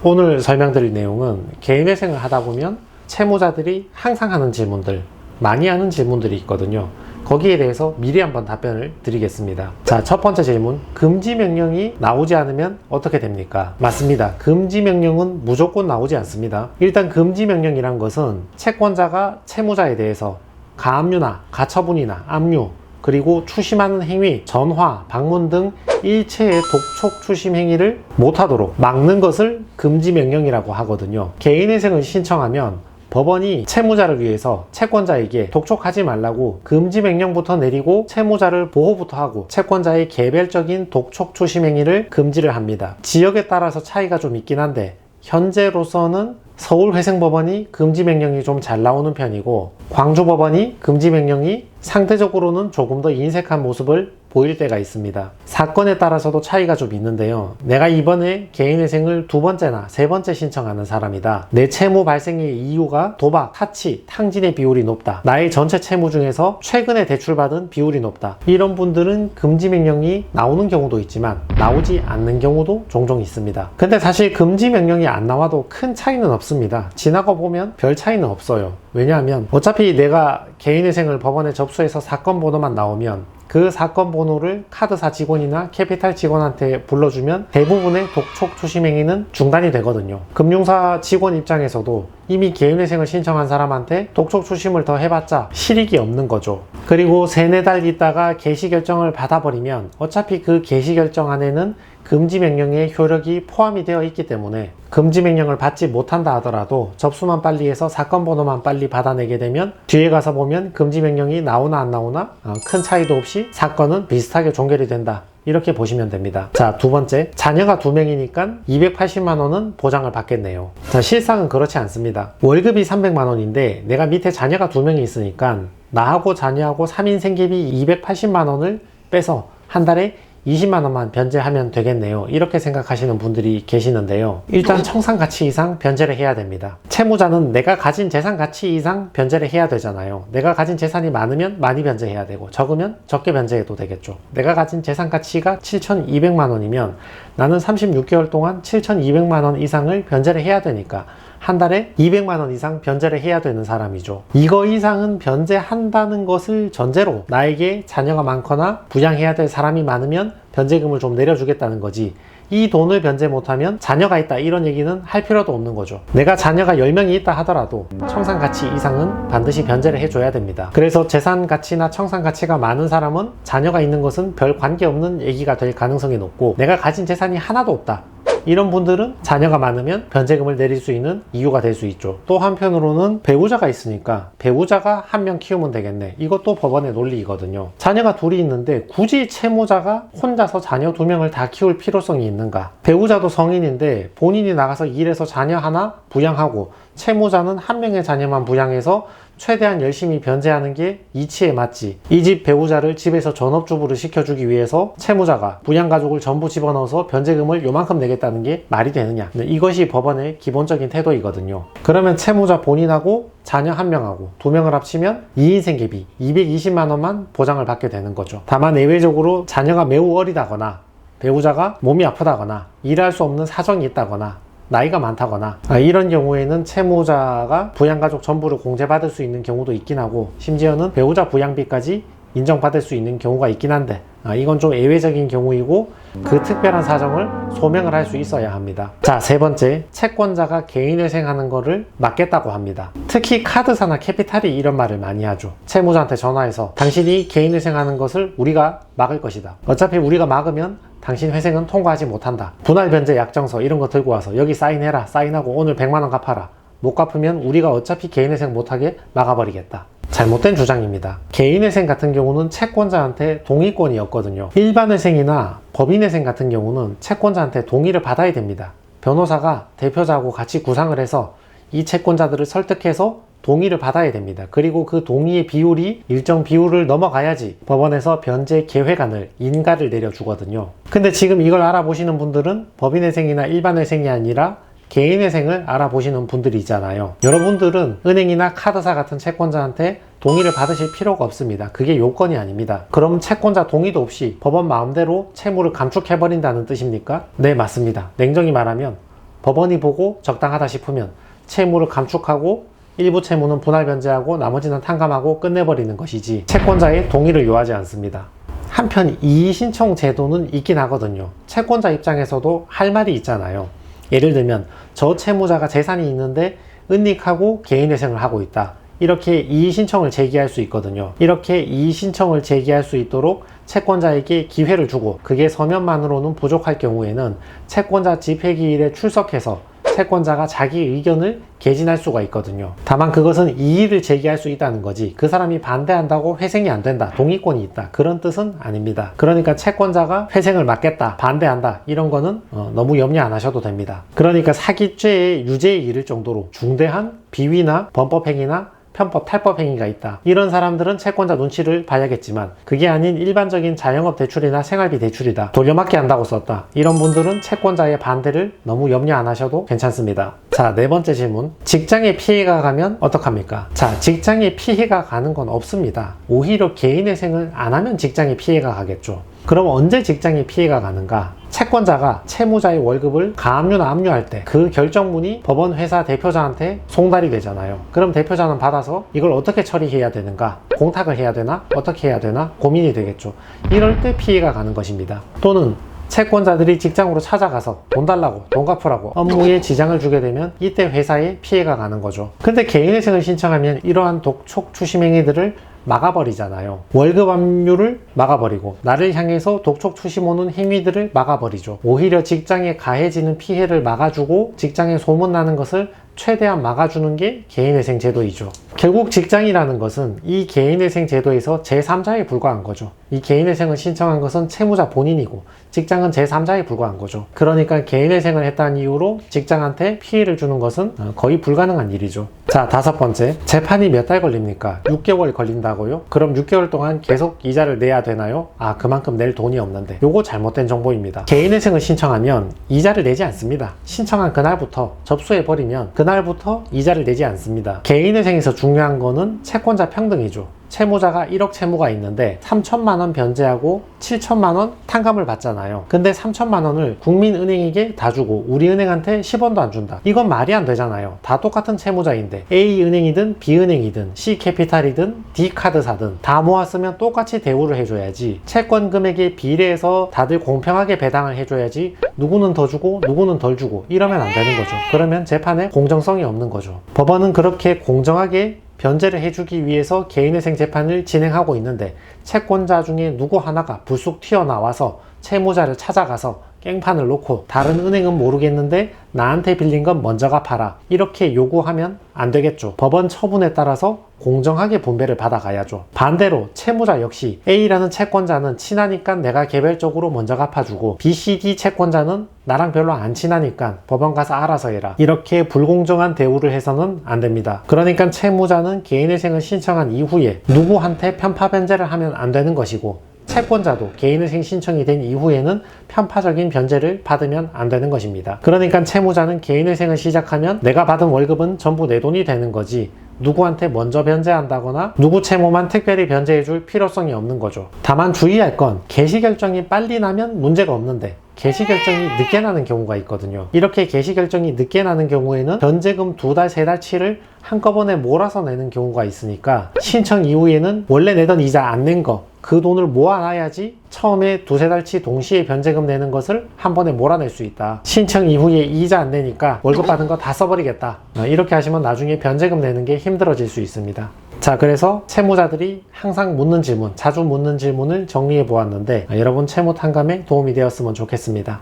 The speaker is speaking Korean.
오늘 설명드릴 내용은 개인회생을 하다 보면 채무자들이 항상 하는 질문들, 많이 하는 질문들이 있거든요. 거기에 대해서 미리 한번 답변을 드리겠습니다. 자, 첫 번째 질문. 금지 명령이 나오지 않으면 어떻게 됩니까? 맞습니다. 금지 명령은 무조건 나오지 않습니다. 일단 금지 명령이란 것은 채권자가 채무자에 대해서 가압류나 가처분이나 압류, 그리고 추심하는 행위, 전화, 방문 등 일체의 독촉 추심 행위를 못하도록 막는 것을 금지 명령이라고 하거든요. 개인회생을 신청하면 법원이 채무자를 위해서 채권자에게 독촉하지 말라고 금지 명령부터 내리고 채무자를 보호부터 하고 채권자의 개별적인 독촉 추심 행위를 금지를 합니다. 지역에 따라서 차이가 좀 있긴 한데 현재로서는 서울회생법원이 금지 명령이 좀 잘 나오는 편이고 광주법원이 금지 명령이 상대적으로는 조금 더 인색한 모습을 보일 때가 있습니다. 사건에 따라서도 차이가 좀 있는데요. 내가 이번에 개인회생을 2번째나 3번째 신청하는 사람이다. 내 채무 발생의 이유가 도박, 타치, 탕진의 비율이 높다. 나의 전체 채무 중에서 최근에 대출받은 비율이 높다. 이런 분들은 금지 명령이 나오는 경우도 있지만 나오지 않는 경우도 종종 있습니다. 근데 사실 금지 명령이 안 나와도 큰 차이는 없습니다. 지나고 보면 별 차이는 없어요. 왜냐하면 어차피 내가 개인회생을 법원에 접수해서 사건 번호만 나오면 그 사건 번호를 카드사 직원이나 캐피탈 직원한테 불러주면 대부분의 독촉 추심 행위는 중단이 되거든요. 금융사 직원 입장에서도 이미 개인회생을 신청한 사람한테 독촉 추심을 더 해봤자 실익이 없는 거죠. 그리고 3-4달 있다가 개시 결정을 받아버리면 어차피 그 개시 결정 안에는 금지 명령의 효력이 포함이 되어 있기 때문에 금지 명령을 받지 못한다 하더라도 접수만 빨리 해서 사건 번호만 빨리 받아내게 되면 뒤에 가서 보면 금지 명령이 나오나 안 나오나 큰 차이도 없이 사건은 비슷하게 종결이 된다. 이렇게 보시면 됩니다. 자, 2번째. 자녀가 2명이니까 280만원은 보장을 받겠네요. 자, 실상은 그렇지 않습니다. 월급이 300만원인데 내가 밑에 자녀가 2명이 있으니까 나하고 자녀하고 3인 생계비 280만원을 빼서 한 달에 20만원만 변제하면 되겠네요. 이렇게 생각하시는 분들이 계시는데요. 일단 청산가치 이상 변제를 해야 됩니다. 채무자는 내가 가진 재산 가치 이상 변제를 해야 되잖아요. 내가 가진 재산이 많으면 많이 변제해야 되고 적으면 적게 변제해도 되겠죠. 내가 가진 재산 가치가 7,200만원이면 나는 36개월 동안 7,200만원 이상을 변제를 해야 되니까 한 달에 200만원 이상 변제를 해야 되는 사람이죠. 이거 이상은 변제한다는 것을 전제로 나에게 자녀가 많거나 부양해야 될 사람이 많으면 변제금을 좀 내려주겠다는 거지, 이 돈을 변제 못하면 자녀가 있다 이런 얘기는 할 필요도 없는 거죠. 내가 자녀가 10명이 있다 하더라도 청산가치 이상은 반드시 변제를 해줘야 됩니다. 그래서 재산가치나 청산가치가 많은 사람은 자녀가 있는 것은 별 관계없는 얘기가 될 가능성이 높고, 내가 가진 재산이 하나도 없다 이런 분들은 자녀가 많으면 변제금을 내릴 수 있는 이유가 될 수 있죠. 또 한편으로는 배우자가 있으니까 배우자가 1명 키우면 되겠네, 이것도 법원의 논리이거든요. 자녀가 둘이 있는데 굳이 채무자가 혼자서 자녀 2명을 다 키울 필요성이 있는가? 배우자도 성인인데 본인이 나가서 일해서 자녀 하나 부양하고 채무자는 1명의 자녀만 부양해서 최대한 열심히 변제하는 게 이치에 맞지, 이 집 배우자를 집에서 전업주부를 시켜주기 위해서 채무자가 부양가족을 전부 집어넣어서 변제금을 요만큼 내겠다는 게 말이 되느냐? 이것이 법원의 기본적인 태도이거든요. 그러면 채무자 본인하고 자녀 1명하고 2명을 합치면 2인 생계비 220만원만 보장을 받게 되는 거죠. 다만 예외적으로 자녀가 매우 어리다거나 배우자가 몸이 아프다거나 일할 수 없는 사정이 있다거나 나이가 많다거나 이런 경우에는 채무자가 부양가족 전부를 공제받을 수 있는 경우도 있긴 하고, 심지어는 배우자 부양비까지 인정받을 수 있는 경우가 있긴 한데 이건 좀 예외적인 경우이고 그 특별한 사정을 소명을 할 수 있어야 합니다. 자, 3번째. 채권자가 개인회생하는 거를 막겠다고 합니다. 특히 카드사나 캐피탈이 이런 말을 많이 하죠. 채무자한테 전화해서 당신이 개인회생하는 것을 우리가 막을 것이다. 어차피 우리가 막으면 당신 회생은 통과하지 못한다. 분할변제 약정서 이런 거 들고 와서 여기 사인해라. 사인하고 오늘 100만원 갚아라. 못 갚으면 우리가 어차피 개인회생 못하게 막아버리겠다. 잘못된 주장입니다. 개인회생 같은 경우는 채권자한테 동의권이 없거든요. 일반회생이나 법인회생 같은 경우는 채권자한테 동의를 받아야 됩니다. 변호사가 대표자하고 같이 구상을 해서 이 채권자들을 설득해서 동의를 받아야 됩니다. 그리고 그 동의의 비율이 일정 비율을 넘어가야지 법원에서 변제 계획안을 인가를 내려주거든요. 근데 지금 이걸 알아보시는 분들은 법인회생이나 일반회생이 아니라 개인회생을 알아보시는 분들이잖아요. 여러분들은 은행이나 카드사 같은 채권자한테 동의를 받으실 필요가 없습니다. 그게 요건이 아닙니다. 그럼 채권자 동의도 없이 법원 마음대로 채무를 감축해버린다는 뜻입니까? 네, 맞습니다. 냉정히 말하면 법원이 보고 적당하다 싶으면 채무를 감축하고 일부 채무는 분할 변제하고 나머지는 탕감하고 끝내버리는 것이지 채권자의 동의를 요하지 않습니다. 한편 이의신청 제도는 있긴 하거든요. 채권자 입장에서도 할 말이 있잖아요. 예를 들면 저 채무자가 재산이 있는데 은닉하고 개인회생을 하고 있다. 이렇게 이의신청을 제기할 수 있거든요. 이렇게 이의신청을 제기할 수 있도록 채권자에게 기회를 주고 그게 서면만으로는 부족할 경우에는 채권자 집회기일에 출석해서 채권자가 자기 의견을 개진할 수가 있거든요. 다만 그것은 이의를 제기할 수 있다는 거지 그 사람이 반대한다고 회생이 안 된다, 동의권이 있다 그런 뜻은 아닙니다. 그러니까 채권자가 회생을 막겠다, 반대한다 이런 거는 너무 염려 안 하셔도 됩니다. 그러니까 사기죄의 유죄에 이를 정도로 중대한 비위나 범법행위나 편법, 탈법 행위가 있다. 이런 사람들은 채권자 눈치를 봐야겠지만 그게 아닌 일반적인 자영업 대출이나 생활비 대출이다. 돌려막기 한다고 썼다. 이런 분들은 채권자의 반대를 너무 염려 안 하셔도 괜찮습니다. 자, 네 번째 질문. 직장에 피해가 가면 어떡합니까? 자, 직장에 피해가 가는 건 없습니다. 오히려 개인회생을 안 하면 직장에 피해가 가겠죠. 그럼 언제 직장에 피해가 가는가? 채권자가 채무자의 월급을 가압류나 압류할 때 그 결정문이 법원 회사 대표자한테 송달이 되잖아요. 그럼 대표자는 받아서 이걸 어떻게 처리해야 되는가? 공탁을 해야 되나? 어떻게 해야 되나? 고민이 되겠죠. 이럴 때 피해가 가는 것입니다. 또는 채권자들이 직장으로 찾아가서 돈 달라고, 돈 갚으라고 업무에 지장을 주게 되면 이때 회사에 피해가 가는 거죠. 근데 개인회생을 신청하면 이러한 독촉 추심 행위들을 막아버리잖아요. 월급 압류를 막아버리고 나를 향해서 독촉 추심 오는 행위들을 막아버리죠. 오히려 직장에 가해지는 피해를 막아주고 직장에 소문나는 것을 최대한 막아주는 게 개인회생 제도이죠. 결국 직장이라는 것은 이 개인회생 제도에서 제3자에 불과한 거죠. 이 개인회생을 신청한 것은 채무자 본인이고 직장은 제3자에 불과한 거죠. 그러니까 개인회생을 했다는 이유로 직장한테 피해를 주는 것은 거의 불가능한 일이죠. 자, 다섯 번째. 재판이 몇 달 걸립니까? 6개월 걸린다고요? 그럼 6개월 동안 계속 이자를 내야 되나요? 아, 그만큼 낼 돈이 없는데. 요거 잘못된 정보입니다. 개인회생을 신청하면 이자를 내지 않습니다. 신청한 그날부터 접수해버리면 그날부터 이자를 내지 않습니다. 개인회생에서 중요한 거는 채권자 평등이죠. 채무자가 1억 채무가 있는데 3천만 원 변제하고 7천만 원 탕감을 받잖아요. 근데 3천만 원을 국민은행에게 다 주고 우리 은행한테 10원도 안 준다. 이건 말이 안 되잖아요. 다 똑같은 채무자인데 A은행이든 B은행이든 C캐피탈이든 D카드사든 다 모았으면 똑같이 대우를 해줘야지. 채권 금액에 비례해서 다들 공평하게 배당을 해줘야지 누구는 더 주고 누구는 덜 주고 이러면 안 되는 거죠. 그러면 재판에 공정성이 없는 거죠. 법원은 그렇게 공정하게 변제를 해주기 위해서 개인회생 재판을 진행하고 있는데 채권자 중에 누구 하나가 불쑥 튀어나와서 채무자를 찾아가서 깽판을 놓고 다른 은행은 모르겠는데 나한테 빌린 건 먼저 갚아라 이렇게 요구하면 안 되겠죠. 법원 처분에 따라서 공정하게 분배를 받아가야죠. 반대로 채무자 역시 A라는 채권자는 친하니까 내가 개별적으로 먼저 갚아주고 B, C, D 채권자는 나랑 별로 안 친하니까 법원 가서 알아서 해라 이렇게 불공정한 대우를 해서는 안 됩니다. 그러니까 채무자는 개인회생을 신청한 이후에 누구한테 편파 변제를 하면 안 되는 것이고 채권자도 개인회생 신청이 된 이후에는 편파적인 변제를 받으면 안 되는 것입니다. 그러니까 채무자는 개인회생을 시작하면 내가 받은 월급은 전부 내 돈이 되는 거지 누구한테 먼저 변제한다거나 누구 채무만 특별히 변제해줄 필요성이 없는 거죠. 다만 주의할 건 개시결정이 빨리 나면 문제가 없는데 개시결정이 늦게 나는 경우가 있거든요. 이렇게 개시결정이 늦게 나는 경우에는 변제금 2달, 3달치를 한꺼번에 몰아서 내는 경우가 있으니까 신청 이후에는 원래 내던 이자 안 낸 거 그 돈을 모아놔야지 처음에 2~3달치 동시에 변제금 내는 것을 한 번에 몰아낼 수 있다. 신청 이후에 이자 안 내니까 월급 받은 거 다 써버리겠다. 이렇게 하시면 나중에 변제금 내는 게 힘들어질 수 있습니다. 자, 그래서 채무자들이 항상 묻는 질문, 자주 묻는 질문을 정리해 보았는데 여러분 채무 탕감에 도움이 되었으면 좋겠습니다.